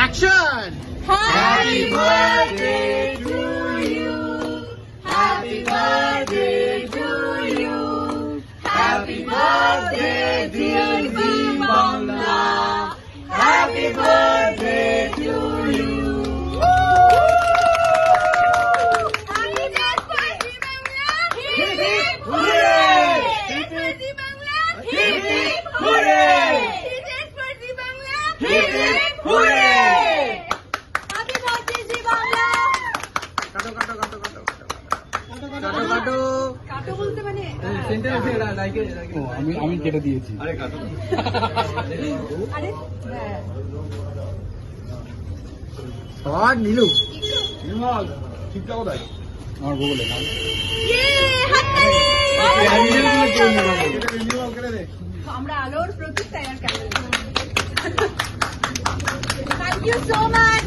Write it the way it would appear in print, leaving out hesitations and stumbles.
Action. Happy birthday to you. Happy birthday to you. Happy birthday dear Bangla. Happy birthday to you. Happy birthday Bangla. Hip hip hooray. Hip hip Bangla. Hip hip hooray. Hip hip Bangla. Hip hip hooray. Happy birthday Bangla. কাটো কাটো কাটো কাটো কাটো কাটো কাটো বলতে মানে আমি কেটে দিয়েছি। আরে আর নীলু ঠিকঠাক কোথায়? আমার গুগলে নাম আমরা আলোর প্রতীক তাই আর কেন থ্যাংক ইউ সো মাচ